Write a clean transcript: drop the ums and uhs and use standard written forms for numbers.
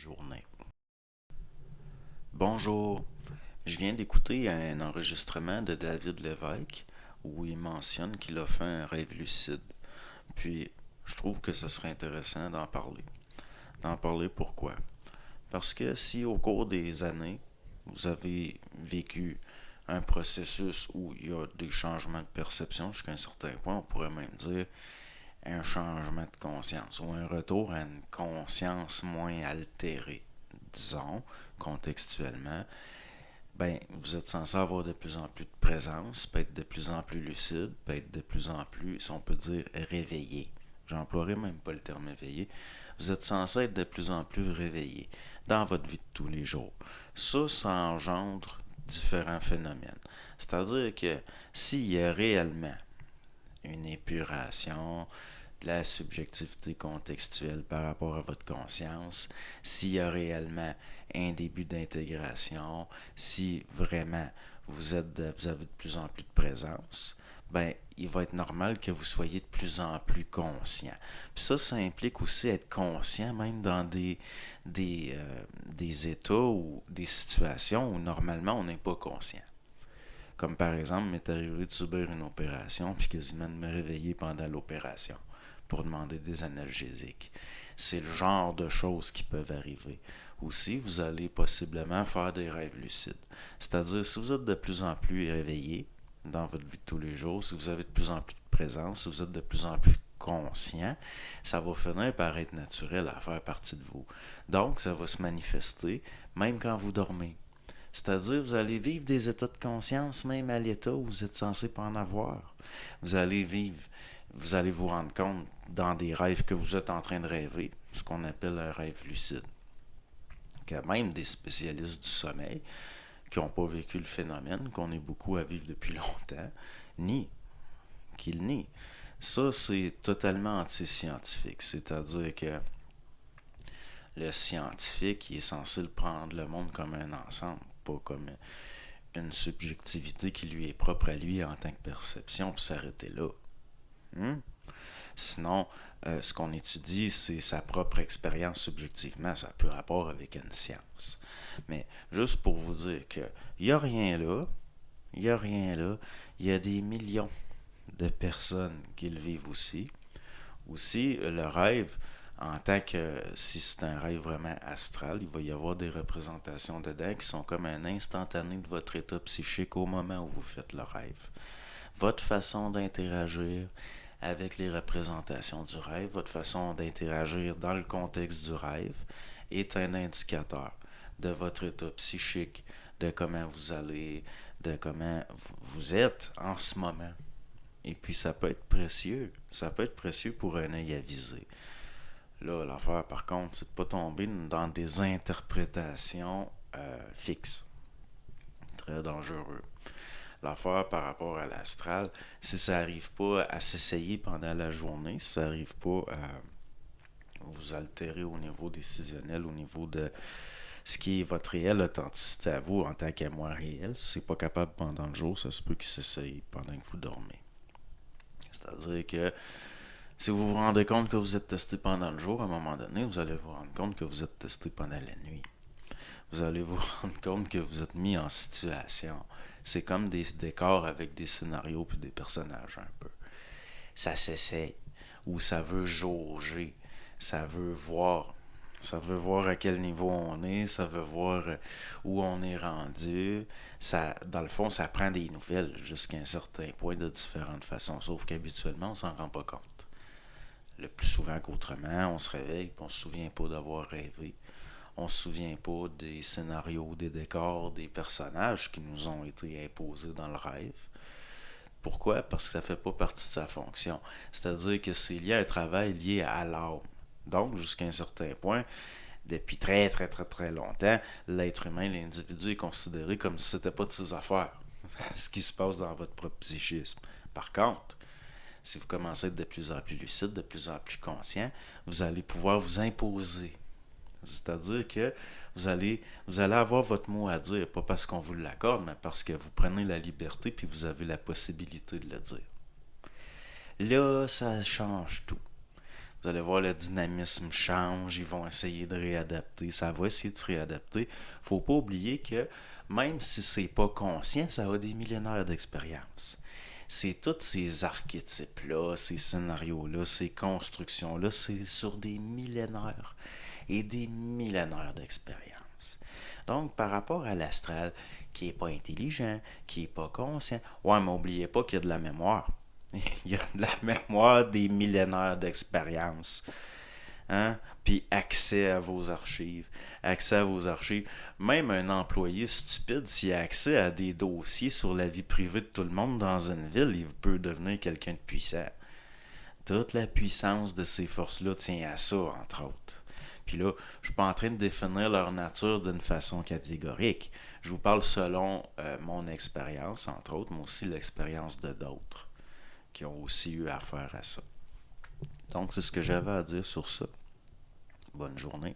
journée. Bonjour, je viens d'écouter un enregistrement de David Lévesque où il mentionne qu'il a fait un rêve lucide. Puis, je trouve que ce serait intéressant d'en parler. D'en parler pourquoi? Parce que si au cours des années, vous avez vécu un processus où il y a des changements de perception jusqu'à un certain point, on pourrait même dire un changement de conscience ou un retour à une conscience moins altérée, disons, contextuellement, ben, vous êtes censé avoir de plus en plus de présence, peut être de plus en plus lucide, peut être de plus en plus, si on peut dire, réveillé. J'emploierai même pas le terme éveillé. Vous êtes censé être de plus en plus réveillé dans votre vie de tous les jours. Ça engendre différents phénomènes. C'est-à-dire que s'il y a réellement une épuration, de la subjectivité contextuelle par rapport à votre conscience, s'il y a réellement un début d'intégration, si vraiment vous avez de plus en plus de présence, ben, il va être normal que vous soyez de plus en plus conscient. Puis ça implique aussi être conscient même dans des états ou des situations où normalement on n'est pas conscient. Comme par exemple, m'est arrivé de subir une opération puis quasiment de me réveiller pendant l'opération pour demander des analgésiques. C'est le genre de choses qui peuvent arriver. Aussi, vous allez possiblement faire des rêves lucides. C'est-à-dire, si vous êtes de plus en plus réveillé dans votre vie de tous les jours, si vous avez de plus en plus de présence, si vous êtes de plus en plus conscient, ça va finir par être naturel à faire partie de vous. Donc, ça va se manifester même quand vous dormez. C'est-à-dire, vous allez vivre des états de conscience, même à l'état où vous êtes censé pas en avoir. Vous allez vivre, vous allez vous rendre compte dans des rêves que vous êtes en train de rêver, ce qu'on appelle un rêve lucide. Que même des spécialistes du sommeil, qui n'ont pas vécu le phénomène, qu'on est beaucoup à vivre depuis longtemps, nient, qu'ils nient. Ça, c'est totalement anti-scientifique. C'est-à-dire que le scientifique, il est censé prendre le monde comme un ensemble, pas comme une subjectivité qui lui est propre à lui en tant que perception, puis s'arrêter là. Hmm? Sinon, ce qu'on étudie, c'est sa propre expérience subjectivement. Ça n'a plus rapport avec une science. Mais juste pour vous dire que il n'y a rien là, il n'y a rien là, il y a des millions de personnes qui le vivent aussi. Aussi, le rêve, en tant que si c'est un rêve vraiment astral, il va y avoir des représentations dedans qui sont comme un instantané de votre état psychique au moment où vous faites le rêve. Votre façon d'interagir avec les représentations du rêve, votre façon d'interagir dans le contexte du rêve est un indicateur de votre état psychique, de comment vous allez, de comment vous êtes en ce moment. Et puis ça peut être précieux. Ça peut être précieux pour un œil avisé. Là, l'affaire, par contre, c'est de ne pas tomber dans des interprétations fixes. Très dangereux. L'affaire par rapport à l'astral, si ça n'arrive pas à s'essayer pendant la journée, si ça n'arrive pas à vous altérer au niveau décisionnel, au niveau de ce qui est votre réelle authenticité à vous en tant qu'à moi réel, si c'est pas capable pendant le jour, ça se peut qu'il s'essaye pendant que vous dormez. C'est-à-dire que si vous vous rendez compte que vous êtes testé pendant le jour, à un moment donné, vous allez vous rendre compte que vous êtes testé pendant la nuit. Vous allez vous rendre compte que vous êtes mis en situation. C'est comme des décors avec des scénarios puis des personnages un peu. Ça s'essaye, ou ça veut jauger, ça veut voir. Ça veut voir à quel niveau on est, ça veut voir où on est rendu. Ça, dans le fond, ça prend des nouvelles jusqu'à un certain point de différentes façons, sauf qu'habituellement, on s'en rend pas compte. Le plus souvent qu'autrement, on se réveille et on se souvient pas d'avoir rêvé. On se souvient pas des scénarios, des décors, des personnages qui nous ont été imposés dans le rêve. Pourquoi? Parce que ça fait pas partie de sa fonction. C'est-à-dire que c'est lié à un travail lié à l'âme. Donc, jusqu'à un certain point, depuis très très très très longtemps, l'être humain, l'individu est considéré comme si c'était pas de ses affaires. Ce qui se passe dans votre propre psychisme. Par contre, si vous commencez à être de plus en plus lucide, de plus en plus conscient, vous allez pouvoir vous imposer. C'est-à-dire que vous allez avoir votre mot à dire, pas parce qu'on vous l'accorde, mais parce que vous prenez la liberté puis vous avez la possibilité de le dire. Là, ça change tout. Vous allez voir, le dynamisme change, ils vont essayer de réadapter, ça va essayer de se réadapter. Faut pas oublier que même si c'est pas conscient, ça a des millénaires d'expérience. C'est tous ces archétypes-là, ces scénarios-là, ces constructions-là, c'est sur des millénaires et des millénaires d'expérience. Donc, par rapport à l'astral, qui est pas intelligent, qui est pas conscient, ouais, mais n'oubliez pas qu'il y a de la mémoire. Il y a de la mémoire des millénaires d'expérience. Hein? Puis accès à vos archives. Accès à vos archives. Même un employé stupide, s'il a accès à des dossiers sur la vie privée de tout le monde dans une ville, il peut devenir quelqu'un de puissant. Toute la puissance de ces forces-là tient à ça, entre autres. Puis là, je suis pas en train de définir leur nature d'une façon catégorique. Je vous parle selon mon expérience, entre autres, mais aussi l'expérience de d'autres qui ont aussi eu affaire à ça. Donc, c'est ce que j'avais à dire sur ça. Bonne journée.